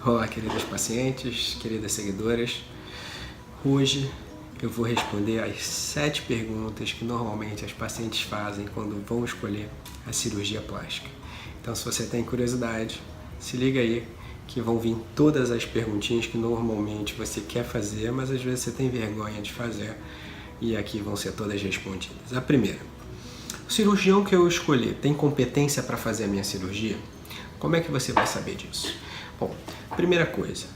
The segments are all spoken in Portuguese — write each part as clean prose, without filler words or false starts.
Olá, queridas pacientes, queridas seguidoras. Hoje eu vou responder as 7 perguntas que normalmente as pacientes fazem quando vão escolher a cirurgia plástica. Então, se você tem curiosidade, se liga aí que vão vir todas as perguntinhas que normalmente você quer fazer, mas às vezes você tem vergonha de fazer, e aqui vão ser todas respondidas. A primeira: o cirurgião que eu escolher tem competência para fazer a minha cirurgia? Como é que você vai saber disso? Bom, primeira coisa,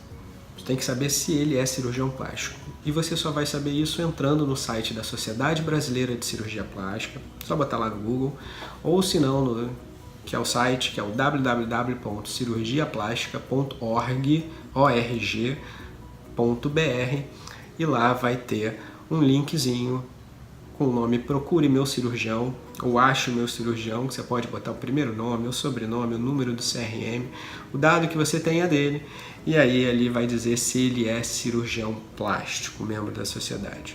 você tem que saber se ele é cirurgião plástico. E você só vai saber isso entrando no site da Sociedade Brasileira de Cirurgia Plástica, só botar lá no Google, ou se não, que é o site, que é o www.cirurgiaplástica.org.br, e lá vai ter um linkzinho com o nome Procure Meu Cirurgião, ou Ache Meu Cirurgião, que você pode botar o primeiro nome, o sobrenome, o número do CRM, o dado que você tenha dele, e aí ele vai dizer se ele é cirurgião plástico, membro da sociedade.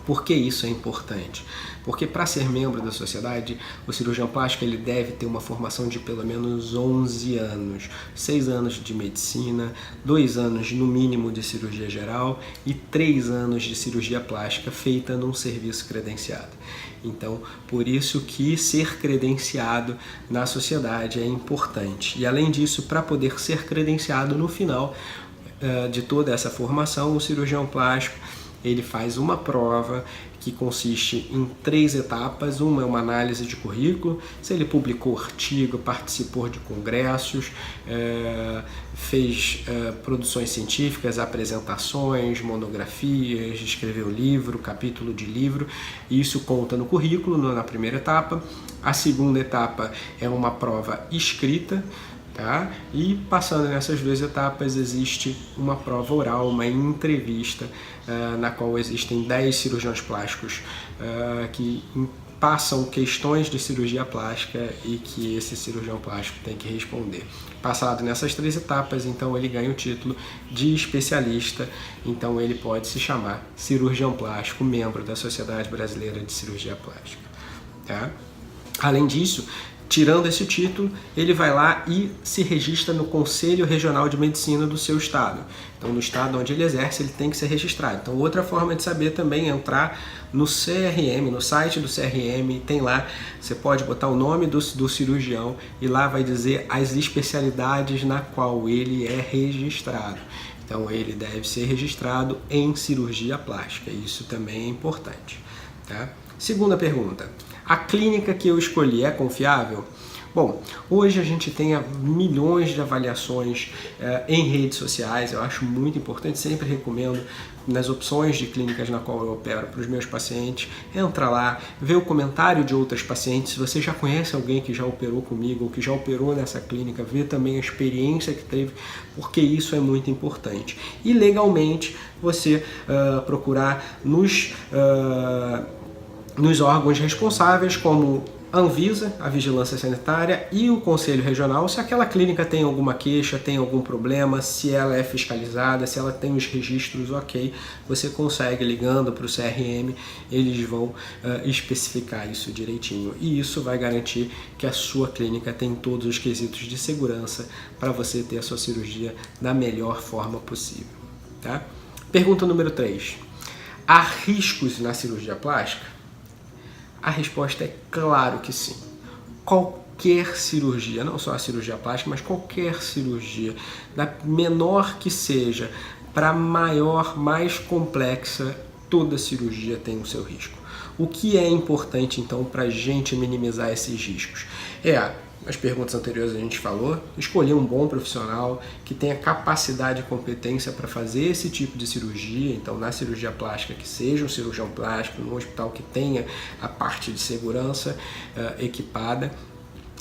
Por que isso é importante? Porque para ser membro da sociedade, o cirurgião plástico ele deve ter uma formação de pelo menos 11 anos, 6 anos de medicina, 2 anos no mínimo de cirurgia geral e 3 anos de cirurgia plástica feita num serviço credenciado. Então, por isso que ser credenciado na sociedade é importante. E além disso, para poder ser credenciado no final de toda essa formação, o cirurgião plástico ele faz uma prova que consiste em 3 etapas. Uma é uma análise de currículo, se ele publicou artigo, participou de congressos, fez produções científicas, apresentações, monografias, escreveu livro, capítulo de livro, e isso conta no currículo na primeira etapa. A segunda etapa é uma prova escrita, tá? E passando nessas 2 etapas existe uma prova oral, uma entrevista, na qual existem 10 cirurgiões plásticos que passam questões de cirurgia plástica e que esse cirurgião plástico tem que responder. Passado nessas 3 etapas, então ele ganha o título de especialista, então ele pode se chamar cirurgião plástico, membro da Sociedade Brasileira de Cirurgia Plástica, tá? Além disso, tirando esse título, ele vai lá e se registra no Conselho Regional de Medicina do seu estado. Então, no estado onde ele exerce, ele tem que ser registrado. Então, outra forma de saber também é entrar no CRM, no site do CRM, tem lá, você pode botar o nome do cirurgião e lá vai dizer as especialidades na qual ele é registrado. Então, ele deve ser registrado em cirurgia plástica. Isso também é importante, tá? Segunda pergunta: a clínica que eu escolhi é confiável? Bom, hoje a gente tem milhões de avaliações em redes sociais. Eu acho muito importante, sempre recomendo nas opções de clínicas na qual eu opero para os meus pacientes, entra lá, vê o comentário de outras pacientes. Se você já conhece alguém que já operou comigo ou que já operou nessa clínica, vê também a experiência que teve, porque isso é muito importante. E legalmente você procurar nos órgãos responsáveis, como a Anvisa, a Vigilância Sanitária, e o Conselho Regional, se aquela clínica tem alguma queixa, tem algum problema, se ela é fiscalizada, se ela tem os registros ok, você consegue, ligando para o CRM, eles vão especificar isso direitinho. E isso vai garantir que a sua clínica tem todos os quesitos de segurança para você ter a sua cirurgia da melhor forma possível, tá? Pergunta número 3. Há riscos na cirurgia plástica? A resposta é claro que sim. Qualquer cirurgia, não só a cirurgia plástica, mas qualquer cirurgia, da menor que seja para maior, mais complexa, toda cirurgia tem o seu risco. O que é importante então para a gente minimizar esses riscos? Nas perguntas anteriores a gente falou, escolher um bom profissional que tenha capacidade e competência para fazer esse tipo de cirurgia. Então, na cirurgia plástica, que seja um cirurgião plástico, num hospital que tenha a parte de segurança equipada,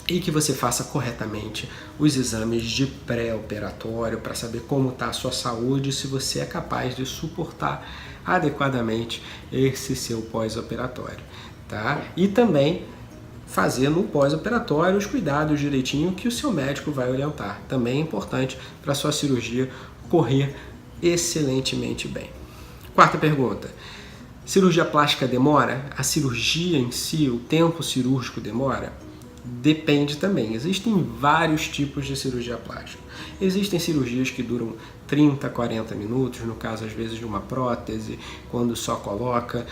e que você faça corretamente os exames de pré-operatório para saber como está a sua saúde e se você é capaz de suportar adequadamente esse seu pós-operatório, tá? E também fazer no pós-operatório os cuidados direitinho que o seu médico vai orientar. Também é importante para a sua cirurgia correr excelentemente bem. Quarta pergunta: cirurgia plástica demora? A cirurgia em si, o tempo cirúrgico demora? Depende também. Existem vários tipos de cirurgia plástica. Existem cirurgias que duram 30, 40 minutos, no caso às vezes de uma prótese, quando só coloca,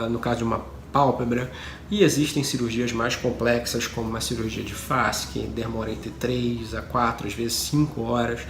no caso de uma pálpebra, e existem cirurgias mais complexas, como uma cirurgia de face, que demora entre 3 a 4, às vezes 5 horas,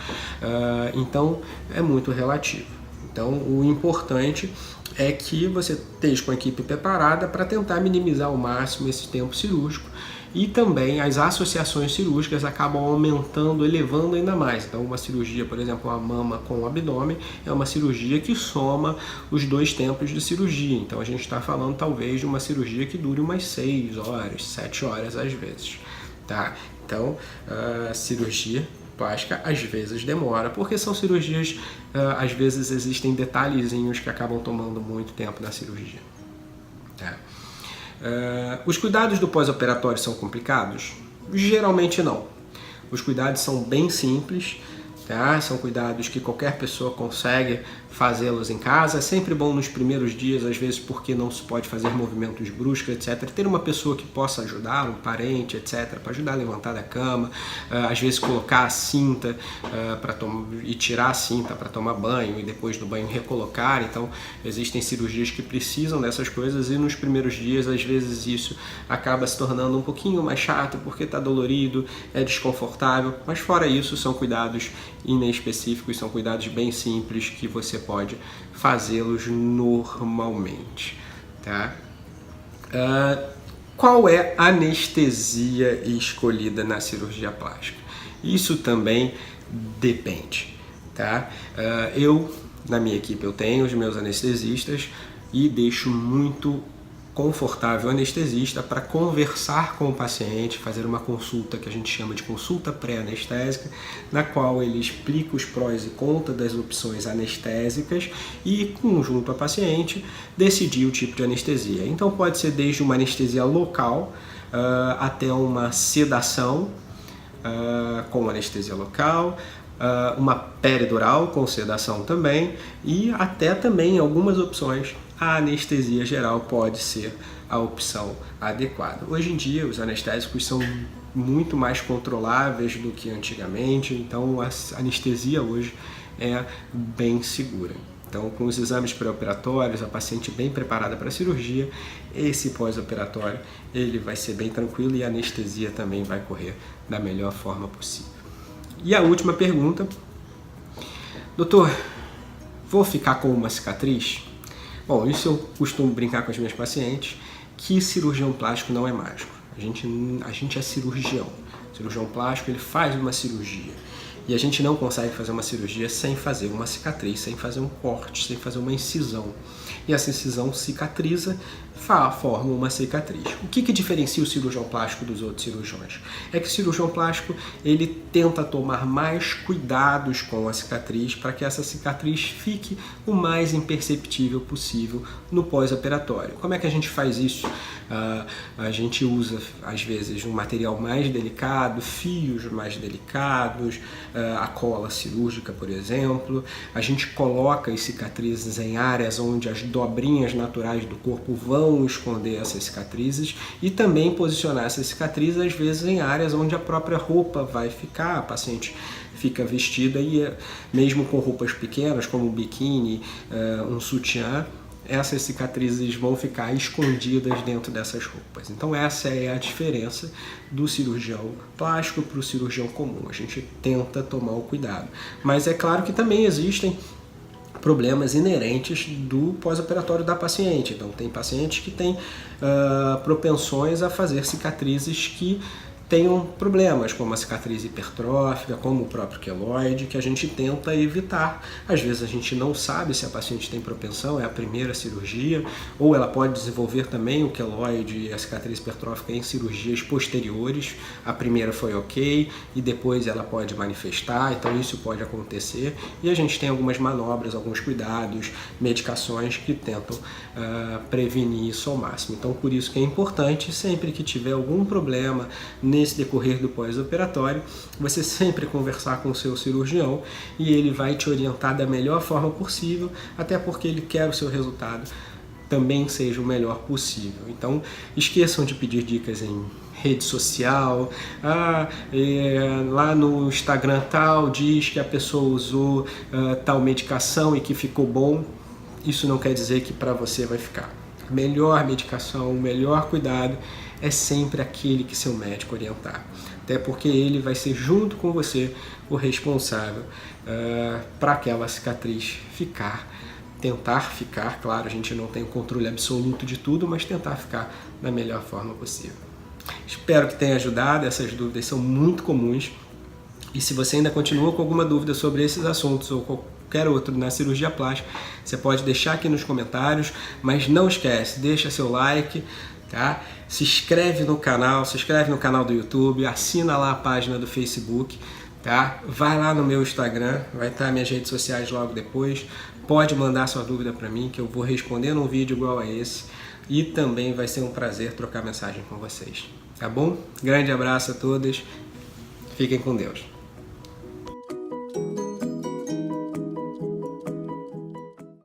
então é muito relativo. Então o importante é que você esteja com a equipe preparada para tentar minimizar ao máximo esse tempo cirúrgico, e também as associações cirúrgicas acabam aumentando, elevando ainda mais. Então uma cirurgia, por exemplo, a mama com o abdômen, é uma cirurgia que soma os 2 tempos de cirurgia. Então a gente está falando talvez de uma cirurgia que dure umas 6 horas, 7 horas às vezes. Tá? Então a cirurgia plástica às vezes demora, porque são cirurgias, às vezes existem detalhezinhos que acabam tomando muito tempo na cirurgia. Tá? Os cuidados do pós-operatório são complicados? Geralmente não. Os cuidados são bem simples, tá? São cuidados que qualquer pessoa consegue fazê-los em casa. É sempre bom nos primeiros dias, às vezes porque não se pode fazer movimentos bruscos, etc. Ter uma pessoa que possa ajudar, um parente, etc., para ajudar a levantar da cama, às vezes colocar a cinta e tirar a cinta para tomar banho e depois do banho recolocar. Então existem cirurgias que precisam dessas coisas e nos primeiros dias, às vezes isso acaba se tornando um pouquinho mais chato porque está dolorido, é desconfortável, mas fora isso são cuidados inespecíficos, são cuidados bem simples que você pode fazê-los normalmente, tá? Qual é a anestesia escolhida na cirurgia plástica? Isso também depende, tá? Na minha equipe eu tenho os meus anestesistas e deixo muito confortável o anestesista para conversar com o paciente, fazer uma consulta que a gente chama de consulta pré-anestésica, na qual ele explica os prós e contras das opções anestésicas e, junto ao paciente, decidir o tipo de anestesia. Então pode ser desde uma anestesia local até uma sedação com anestesia local, uma peridural com sedação também, e até também algumas opções a anestesia geral pode ser a opção adequada. Hoje em dia os anestésicos são muito mais controláveis do que antigamente, então a anestesia hoje é bem segura. Então, com os exames pré-operatórios, a paciente bem preparada para a cirurgia, esse pós-operatório ele vai ser bem tranquilo e a anestesia também vai correr da melhor forma possível. E a última pergunta: doutor, vou ficar com uma cicatriz? Bom, isso eu costumo brincar com as minhas pacientes, que cirurgião plástico não é mágico. A gente é cirurgião. O cirurgião plástico ele faz uma cirurgia. E a gente não consegue fazer uma cirurgia sem fazer uma cicatriz, sem fazer um corte, sem fazer uma incisão. E essa incisão cicatriza, forma uma cicatriz. O que diferencia o cirurgião plástico dos outros cirurgiões? É que o cirurgião plástico ele tenta tomar mais cuidados com a cicatriz para que essa cicatriz fique o mais imperceptível possível no pós-operatório. Como é que a gente faz isso? A gente usa, às vezes, um material mais delicado, fios mais delicados, a cola cirúrgica, por exemplo. A gente coloca as cicatrizes em áreas onde as dobrinhas naturais do corpo vão esconder essas cicatrizes e também posicionar essas cicatrizes, às vezes, em áreas onde a própria roupa vai ficar, a paciente fica vestida e mesmo com roupas pequenas, como um biquíni, um sutiã, essas cicatrizes vão ficar escondidas dentro dessas roupas. Então essa é a diferença do cirurgião plástico para o cirurgião comum. A gente tenta tomar o cuidado. Mas é claro que também existem problemas inerentes do pós-operatório da paciente. Então tem pacientes que têm propensões a fazer cicatrizes que tenham problemas, como a cicatriz hipertrófica, como o próprio queloide, que a gente tenta evitar. Às vezes a gente não sabe se a paciente tem propensão, é a primeira cirurgia, ou ela pode desenvolver também o queloide e a cicatriz hipertrófica em cirurgias posteriores. A primeira foi ok, e depois ela pode manifestar, então isso pode acontecer, e a gente tem algumas manobras, alguns cuidados, medicações que tentam prevenir isso ao máximo. Então por isso que é importante, sempre que tiver algum problema nesse decorrer do pós-operatório, você sempre conversar com o seu cirurgião e ele vai te orientar da melhor forma possível, até porque ele quer o seu resultado também seja o melhor possível. Então, esqueçam de pedir dicas em rede social, lá no Instagram tal, diz que a pessoa usou tal medicação e que ficou bom. Isso não quer dizer que para você vai ficar. A melhor medicação, o melhor cuidado é sempre aquele que seu médico orientar. Até porque ele vai ser, junto com você, o responsável para aquela cicatriz tentar ficar, claro, a gente não tem o controle absoluto de tudo, mas tentar ficar da melhor forma possível. Espero que tenha ajudado, essas dúvidas são muito comuns. E se você ainda continua com alguma dúvida sobre esses assuntos ou qualquer outro na cirurgia plástica, você pode deixar aqui nos comentários, mas não esquece, deixa seu like, tá? Se inscreve no canal do YouTube, assina lá a página do Facebook, tá? Vai lá no meu Instagram, vai estar minhas redes sociais logo depois. Pode mandar sua dúvida para mim, que eu vou responder num vídeo igual a esse. E também vai ser um prazer trocar mensagem com vocês, tá bom? Grande abraço a todos, fiquem com Deus.